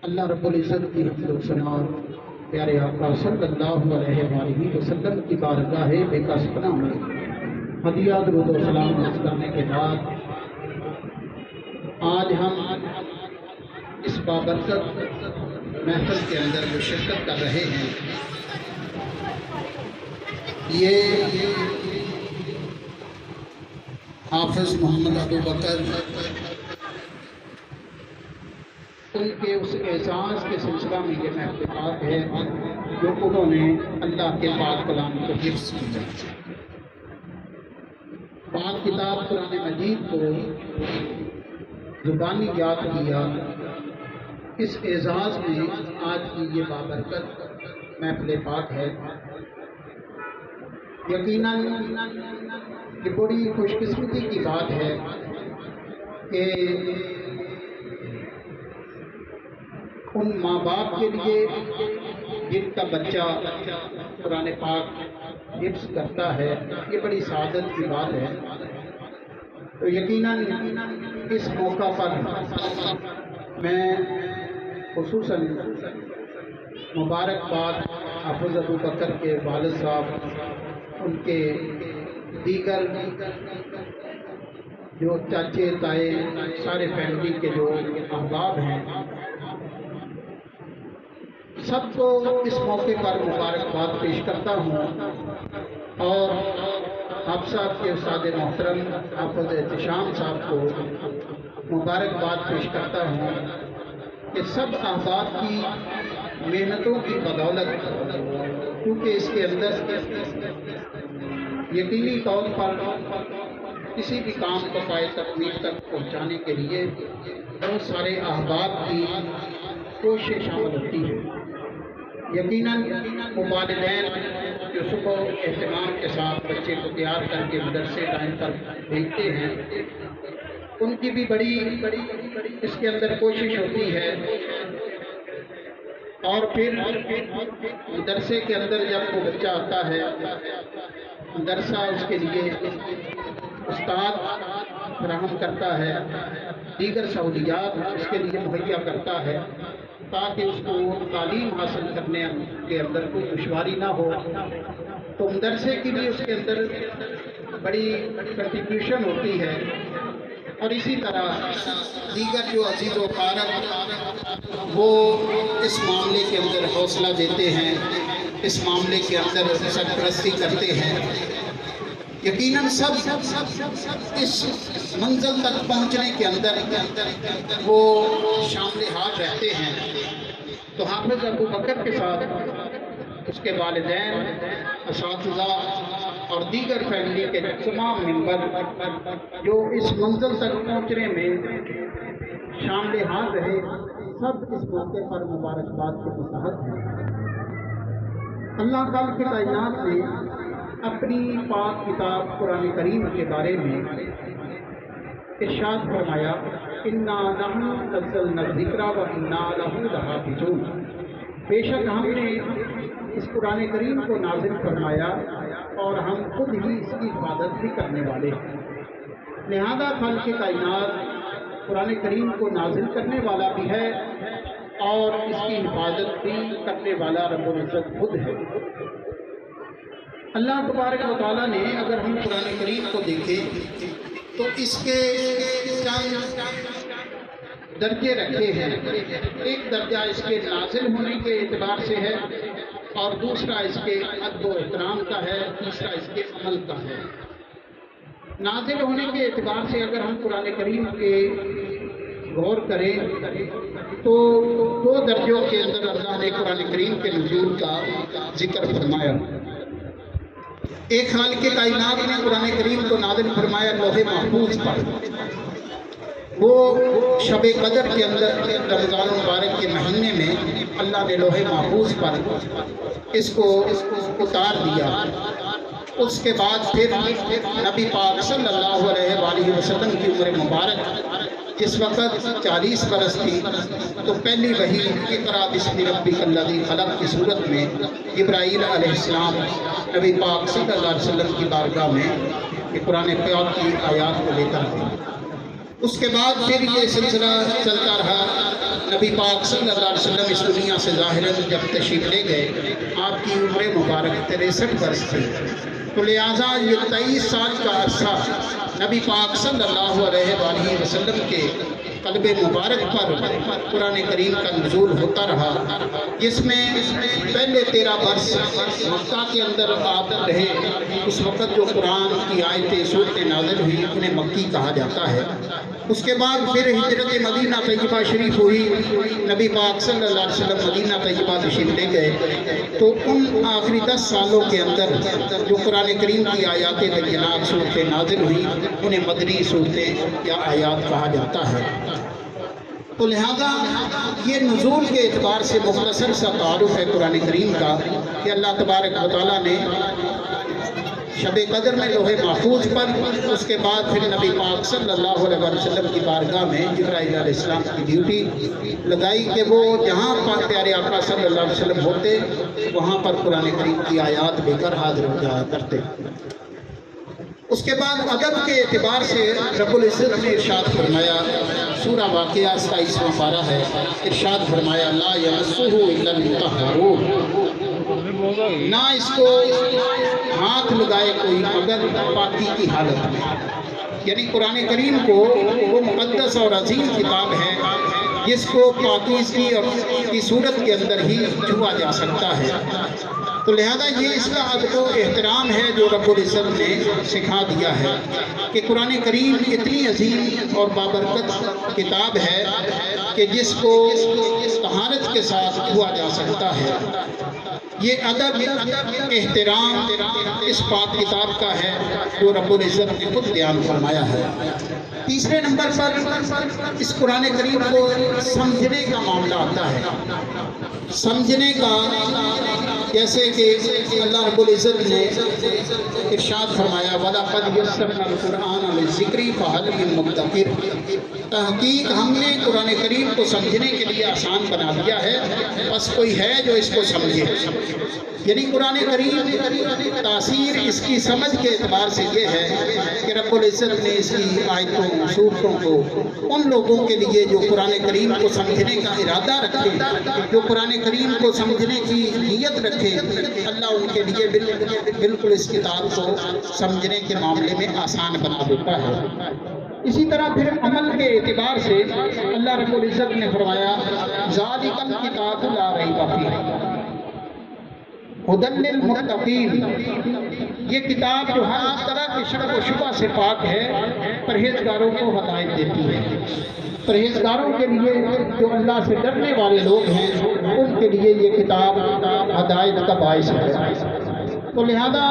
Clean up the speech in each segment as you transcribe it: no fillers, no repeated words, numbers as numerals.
اللہ رب العزت کی حمد و ثنا پیارے آقا صلی اللہ علیہ وآلہ وسلم کی بارگاہ بے کس پناہ میں ہدیہ درود و سلام عرض کرنے کے بعد آج ہم اس بابرکت محفل کے اندر جو شرکت کر رہے ہیں یہ حافظ محمد ابو بکر ان کے اس اعزاز کے سلسلہ میں یہ محفل ہے جو انہوں نے اللہ کے پاک کلام کو حفظ کیا، پاک کتاب قرآن مجید کو زبانی یاد کیا۔ اس اعزاز میں آج کی یہ بابرکت محفل پاک ہے۔ یقیناً یہ بڑی خوش قسمتی کی بات ہے کہ ان ماں باپ کے لیے جن کا بچہ قرآن پاک حفظ کرتا ہے، یہ بڑی سعادت کی بات ہے۔ تو یقیناً اس موقع پر میں خصوصاً مبارکباد حافظ ابو بکر کے والد صاحب، ان کے دیگر جو چاچے تائے سارے فیملی کے جو احباب ہیں، سب کو اس موقع پر مبارکباد پیش کرتا ہوں، اور آپ صاحب کے استاد محترم حافظ احتشام صاحب کو مبارکباد پیش کرتا ہوں کہ سب احباب کی محنتوں کی بدولت، کیونکہ اس کے اندر یقینی طور پر کسی بھی کام کو پائے تکمیل تک پہنچانے کے لیے بہت سارے احباب کی کوشش شامل ہوتی ہے۔ یقیناً والدین جو صبح اہتمام کے ساتھ بچے کو تیار کر کے مدرسے ٹائم پر بھیجتے ہیں، ان کی بھی بڑی اس کے اندر کوشش ہوتی ہے، اور پھر مدرسے کے اندر جب وہ بچہ آتا ہے، مدرسہ اس کے لیے استاد فراہم کرتا ہے، دیگر سہولیات اس کے لیے مہیا کرتا ہے تاکہ اس کو تعلیم حاصل کرنے کے اندر کوئی دشواری نہ ہو۔ تو مدرسے کی بھی اس کے اندر بڑی کنٹریبیوشن ہوتی ہے، اور اسی طرح دیگر جو عزیز و اقارب وہ اس معاملے کے اندر حوصلہ دیتے ہیں، اس معاملے کے اندر سرپرستی کرتے ہیں۔ یقیناً سب اس منزل تک پہنچنے کے اندر وہ شامل حال رہتے ہیں۔ تو حافظ ابو بکر کے ساتھ اس کے والدین، اساتذہ اور دیگر فیملی کے تمام ممبر جو اس منزل تک پہنچنے میں شامل حال رہے، سب اس موقع پر مبارکباد کے مستحق ہیں۔ اللہ تعالیٰ کی کائنات نے اپنی پاک کتاب قرآن کریم کے بارے میں ارشاد فرمایا، اِنَّا نَحْنُ نَزَّلْنَا الذِّكْرَ وَإِنَّا لَهُ لَحَافِظُونَ، بے شک ہم نے اس قرآن کریم کو نازل فرمایا اور ہم خود ہی اس کی حفاظت بھی کرنے والے ہیں۔ لہذا خالق کائنات قرآن کریم کو نازل کرنے والا بھی ہے اور اس کی حفاظت بھی کرنے والا رب العزت خود ہے۔ اللہ تبارک و تعالیٰ نے اگر ہم قرآن کریم کو دیکھیں تو اس کے چند درجے رکھے ہیں۔ ایک درجہ اس کے نازل ہونے کے اعتبار سے ہے، اور دوسرا اس کے ادب و احترام کا ہے، تیسرا اس کے عمل کا ہے۔ نازل ہونے کے اعتبار سے اگر ہم قرآن کریم کے غور کریں تو دو درجوں کے اندر اللہ نے قرآن کریم کے نزول کا ذکر فرمایا۔ ایک خالق کائنات نے قرآن کریم کو نازل فرمایا لوح محفوظ پر۔ وہ شب قدر کے اندر رمضان المبارک کے مہینے میں اللہ نے لوح محفوظ پر اس کو اتار دیا۔ اس کے بعد پھر نبی پاک صلی اللہ علیہ وآلہ وسلم کی عمر مبارک جس وقت 40 برس تھی، تو پہلی وحی اقرأ بسم ربک الذی خلق کی صورت میں جبرائیل علیہ السلام نبی پاک صلی اللہ علیہ وسلم کی بارگاہ میں قرآن پاک کی آیات کو لے کر آئے۔ اس کے بعد پھر یہ سلسلہ چلتا رہا. نبی پاک صلی اللہ علیہ وسلم اس دنیا سے ظاہراً جب تشریف لے گئے آپ کی عمر مبارک 63 برس تھی. تو لہٰذا یہ 23 سال کا عرصہ نبی پاک صلی اللہ علیہ وآلہ وسلم کے قلب مبارک پر قرآن کریم کا نزول ہوتا رہا، جس میں پہلے 13 برس مکہ کے اندر آپ رہے. اس وقت جو قرآن کی آیتیں صورتیں نازل ہوئی انہیں مکی کہا جاتا ہے. اس کے بعد پھر ہجرت مدینہ طیبہ شریف ہوئی. نبی پاک صلی اللہ علیہ وسلم مدینہ طیبہ تشریف لے گئے تو ان آخری 10 سالوں کے اندر جو قرآن کریم کی آیات بینات صورتیں نازل ہوئی انہیں مدنی صورتیں یا آیات کہا جاتا ہے. تو لہذا یہ نزول کے اعتبار سے مختصر سا تعارف ہے قرآن کریم کا کہ اللہ تبارک و تعالیٰ نے شب قدر میں لوح محفوظ پر، اس کے بعد پھر نبی پاک صلی اللہ علیہ وسلم کی بارگاہ میں جبرائیل علیہ السلام کی ڈیوٹی لگائی کہ وہ جہاں پاک پیارے آقا صلی اللہ علیہ وسلم ہوتے وہاں پر قرآن کریم کی آیات لے کر حاضر ہو جایا کرتے. اس کے بعد ادب کے اعتبار سے رب العزت نے ارشاد فرمایا، سورہ واقعہ 27واں پارہ ہے، ارشاد فرمایا لا یمسہ الا المطہرون، نہ اس کو ہاتھ لگائے کوئی مگر پاکی کی حالت میں. یعنی قرآن کریم کو وہ مقدس اور عظیم کتاب ہے جس کو پاکیزگی اور کی صورت کے اندر ہی چھوا جا سکتا ہے. تو لہذا یہ اس کا ادب و احترام ہے جو رب العزت نے سکھا دیا ہے کہ قرآن کریم اتنی عظیم اور بابرکت کتاب ہے کہ جس کو طہارت کے ساتھ چھوا جا سکتا ہے. یہ ادب احترام اس پاک کتاب کا ہے جو رب العزت نے خود بیان فرمایا ہے. تیسرے نمبر پر اس قرآن کریم کو سمجھنے کا معاملہ آتا ہے. سمجھنے کا جیسے کہ اللہ رب العزت نے ارشاد فرمایا وَلَقَدْ يَسَّرْنَا الْقُرْآنَ لِلذِّكْرِ فَهَلْ مِن مُّدَّكِرٍ، تحقیق ہم نے قرآن کریم کو سمجھنے کے لیے آسان بنا دیا ہے، بس کوئی ہے جو اس کو سمجھے. یعنی قرآن کریم تاثیر اس کی سمجھ کے اعتبار سے یہ ہے کہ رب العزت نے اس کی آیتوں صورتوں کو ان لوگوں کے لیے جو قرآن کریم کو سمجھنے کا ارادہ رکھے، جو قرآن کریم کو سمجھنے کی نیت رکھے، اللہ ان کے لیے بالکل اس کتاب کو سمجھنے کے معاملے میں آسان بنا دیتا ہے. اسی طرح پھر عمل کے اعتبار سے اللہ رب العزت نے فرمایا ذالک الکتاب لا ریب فیہ ھدی للمتقین، یہ کتاب جو ہر طرح کے شک و شبہ سے پاک ہے پرہیزگاروں کو ہدایت دیتی ہے. پرہیزگاروں کے لیے جو اللہ سے ڈرنے والے لوگ ہیں ان کے لیے یہ کتاب ہدایت کا باعث ہے. تو لہذا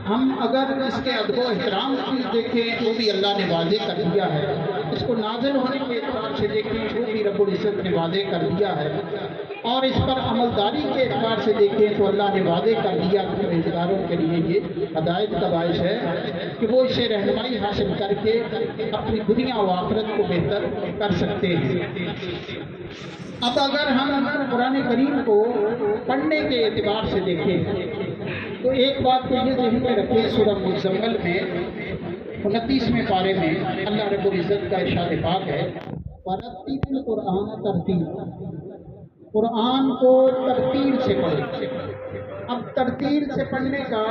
ہم اگر اس کے ادب و احترام کی دیکھیں وہ بھی اللہ نے واضح کر دیا ہے، اس کو نازل ہونے کے اعتبار سے دیکھیں وہ بھی رب العزت نے واضح کر دیا ہے، اور اس پر عملداری کے اعتبار سے دیکھیں تو اللہ نے واضح کر دیا کہ پرہیزگاروں کے لیے یہ ہدایت کا باعث ہے کہ وہ اسے رہنمائی حاصل کر کے اپنی دنیا و آخرت کو بہتر کر سکتے ہیں. اب اگر ہم قرآن کریم کو پڑھنے کے اعتبار سے دیکھیں تو ایک بات تو یہ ذہن میں رکھیں، سورہ مزمل میں 29ویں پارے میں اللہ رب العزت کا ارشاد پاک ہے وَرَتِّلِ الْقُرْآنَ تَرْتِیلًا، قرآن کو ترتیل سے پڑھیں. اب ترتیل سے پڑھنے کا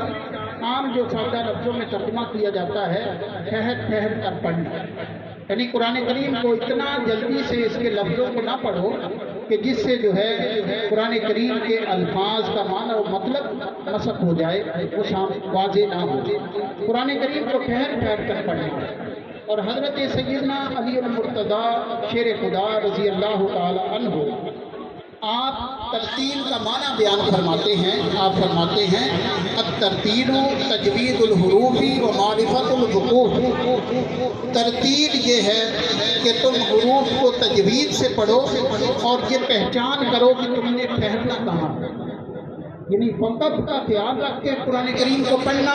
عام جو سادہ لفظوں میں ترجمہ کیا جاتا ہے ٹھہر ٹھہر کر پڑھنا. یعنی قرآن کریم کو اتنا جلدی سے اس کے لفظوں کو نہ پڑھو کہ جس سے جو ہے قرآن کریم کے الفاظ کا معنی و مطلب مسخ ہو جائے، وہ واضح نہ ہو. قرآن کریم کو ٹھہر ٹھہر کر پڑھنا. اور حضرت سیدنا علی المرتضیٰ شیر خدا رضی اللہ تعالی عنہ آپ ترتیل کا معنی بیان فرماتے ہیں. آپ فرماتے ہیں الترتیل تجوید الحروف و معرفت الوقوف، ترتیل یہ ہے کہ تم حروف کو تجوید سے پڑھو اور یہ پہچان کرو کہ تم نے ٹھہرنا کہاں. یعنی وقت کا خیال رکھ کے قرآن کریم کو پڑھنا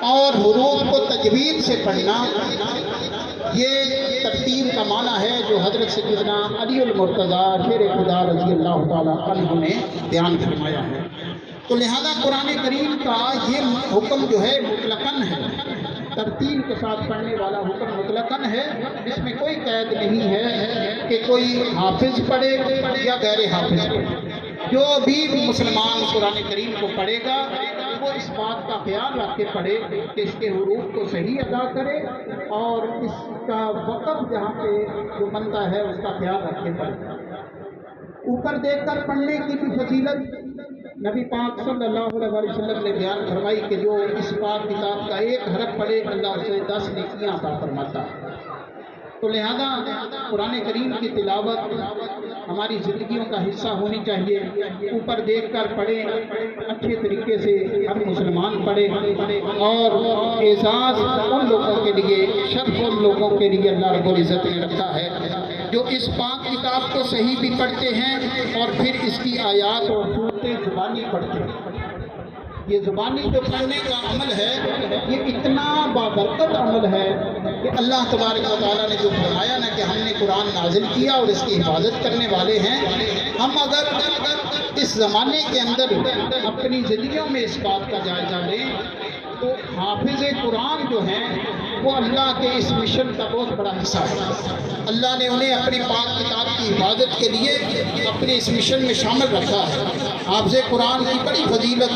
اور حروف کو تجوید سے پڑھنا، یہ ترتیب کا معنی ہے جو حضرت سیدنا علی المرتضیٰ شیر خدا رضی اللہ تعالیٰ عنہ نے بیان فرمایا ہے. تو لہذا قرآن کریم کا یہ حکم جو ہے مطلقاً ہے. ترتیب کے ساتھ پڑھنے والا حکم مطلقاً ہے، اس میں کوئی قید نہیں ہے کہ کوئی حافظ پڑھے یا غیر حافظ پڑھے۔ جو بھی مسلمان قرآن کریم کو پڑھے گا وہ اس بات کا خیال رکھ کے پڑھے کہ اس کے حروف کو صحیح ادا کرے اور اس کا وقف جہاں پہ جو بنتا ہے اس کا خیال رکھ کے پڑھے۔ اوپر دیکھ کر پڑھنے کی بھی فضیلت نبی پاک صلی اللہ علیہ وسلم نے بیان فرمائی کہ جو اس پاک کتاب کا ایک حرف پڑھے اللہ اسے 10 نیکیاں عطا فرماتا ہے۔ تو لہذا قرآن کریم کی تلاوت ہماری زندگیوں کا حصہ ہونی چاہیے۔ اوپر دیکھ کر پڑھیں، اچھے طریقے سے ہر مسلمان پڑھے، اور اعزاز ان لوگوں کے لیے، شرف ان لوگوں کے لیے اللہ رب العزت نے رکھا ہے جو اس پاک کتاب کو صحیح بھی پڑھتے ہیں اور پھر اس کی آیات اور صورتیں زبانی پڑھتے ہیں۔ یہ زبانی جو پڑھنے کا عمل ہے یہ اتنا بابرکت عمل ہے کہ اللہ تبارک و تعالیٰ نے جو فرمایا نا کہ ہم نے قرآن نازل کیا اور اس کی حفاظت کرنے والے ہیں۔ ہم اگر اس زمانے کے اندر اپنی زندگیوں میں اس بات کا جائزہ لیں تو حافظ قرآن جو ہیں وہ اللہ کے اس مشن کا بہت بڑا حصہ ہے۔ اللہ نے انہیں اپنی پاک کتاب کی حفاظت کے لیے اپنے اس مشن میں شامل رکھا ہے۔ حافظ قرآن کی بڑی فضیلت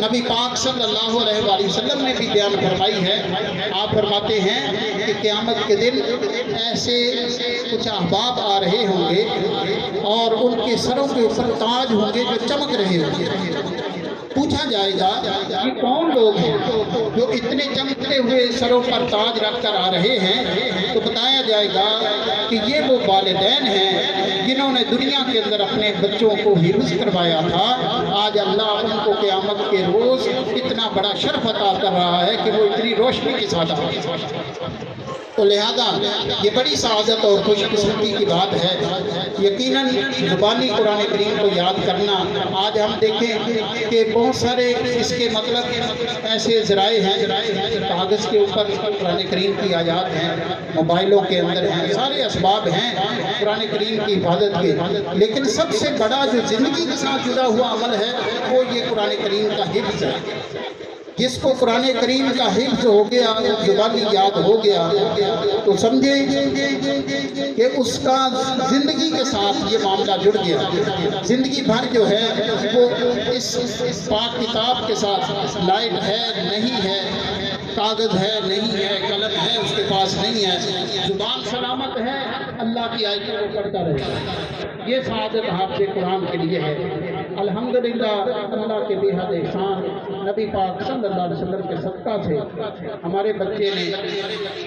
نبی پاک صلی اللہ علیہ وآلہ وسلم نے بھی بیان فرمائی ہے۔ آپ فرماتے ہیں کہ قیامت کے دن ایسے کچھ احباب آ رہے ہوں گے اور ان کے سروں کے اوپر تاج ہوں گے جو چمک رہے ہوں گے۔ پوچھا جائے گا یہ کون لوگ ہیں جو اتنے چمکتے ہوئے سروں پر تاج رکھ کر آ رہے ہیں؟ تو بتایا جائے گا کہ یہ وہ والدین ہیں جنہوں نے دنیا کے اندر اپنے بچوں کو حفظ کروایا تھا۔ آج اللہ ان کو قیامت کے روز اتنا بڑا شرف عطا کر رہا ہے کہ وہ اتنی روشنی کے ساتھ آ رہے ہیں۔ تو لہذا یہ بڑی سعادت اور خوش قسمتی کی بات ہے۔ یقیناً زبانی قرآن کریم کو یاد کرنا، آج ہم دیکھیں کہ بہت سارے اس کے مطلب ایسے ذرائع ہیں، کاغذ کے اوپر قرآن کریم کی آیات ہیں، موبائلوں کے اندر ہیں، سارے اسباب ہیں قرآن کریم کی حفاظت کے، لیکن سب سے بڑا جو زندگی کے ساتھ جڑا ہوا عمل ہے وہ یہ قرآن کریم کا حفظ ہے۔ جس کو قرآن کریم کا حفظ ہو گیا، زبانی یاد ہو گیا، تو سمجھے کہ اس کا زندگی کے ساتھ یہ معاملہ جڑ گیا۔ زندگی بھر جو ہے وہ اس پاک کتاب کے ساتھ لائٹ ہے نہیں ہے، کاغذ ہے نہیں ہے، قلم ہے اس کے پاس نہیں ہے، زبان سلامت ہے، اللہ کی آیتوں کو پڑھتا رہے۔ یہ سعادت حافظ قرآن کے لیے ہے۔ الحمدللہ اللہ کے بے حد احسان، نبی پاک صلی اللہ علیہ وسلم کے صدقہ سے ہمارے بچے نے،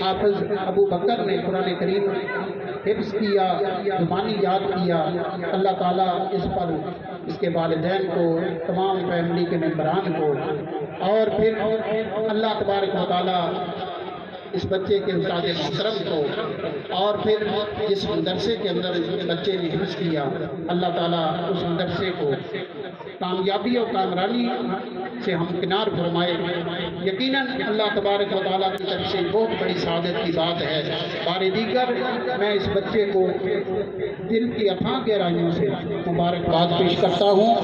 حافظ ابو بکر نے قرآن کریم حفظ کیا، زبانی یاد کیا۔ اللہ تعالیٰ اس پر اس کے والدین کو، تمام فیملی کے ممبران کو، اور پھر اللہ تبارک و تعالیٰ اس بچے کے استاد محترم کو، اور پھر جس مدرسے کے اندر بچے نے حفظ کیا، اللہ تعالیٰ اس مدرسے کو کامیابی اور کامرانی سے ہمکنار فرمائے۔ یقیناً اللہ تبارک و تعالیٰ کی طرف سے بہت بڑی سعادت کی بات ہے۔ بار دیگر میں اس بچے کو دل کی اتھاں گہرائیوں سے مبارکباد پیش کرتا ہوں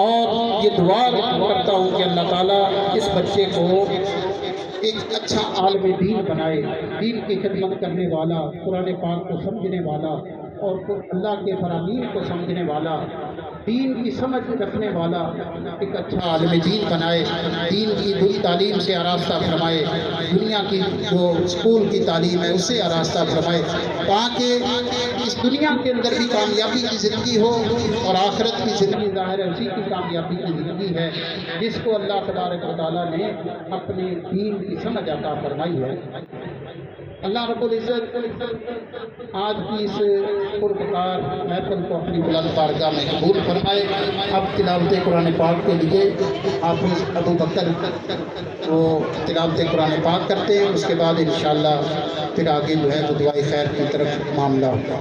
اور یہ دعا کرتا ہوں کہ اللہ تعالیٰ اس بچے کو ایک اچھا عالم دین بنائے، دین کی خدمت کرنے والا، قرآن پاک کو سمجھنے والا اور اللہ کے فرامین کو سمجھنے والا، دین کی سمجھ رکھنے والا ایک اچھا عالم دین بنائے، دین کی بری تعلیم سے آراستہ فرمائے، دنیا کی جو اسکول کی تعلیم ہے اس سے آراستہ فرمائے، تاکہ اس دنیا کے اندر بھی کامیابی کی زندگی ہو اور آخرت کی زندگی ظاہر ہے اسی کی کامیابی کی زندگی ہے جس کو اللہ تبارک و تعالیٰ نے اپنے دین کی سمجھ عطا فرمائی ہے۔ اللہ رب العزت آج کی اس پرپکار محفل کو اپنی بلند بارگاہ میں قبول فرمائے۔ اب تلاوت قرآن پاک کے لیے حافظ ابو بکر وہ تلاوت قرآن پاک کرتے ہیں، اس کے بعد انشاءاللہ پھر آگے جو ہے وہ دعائے خیر کی طرف معاملہ ہوگا۔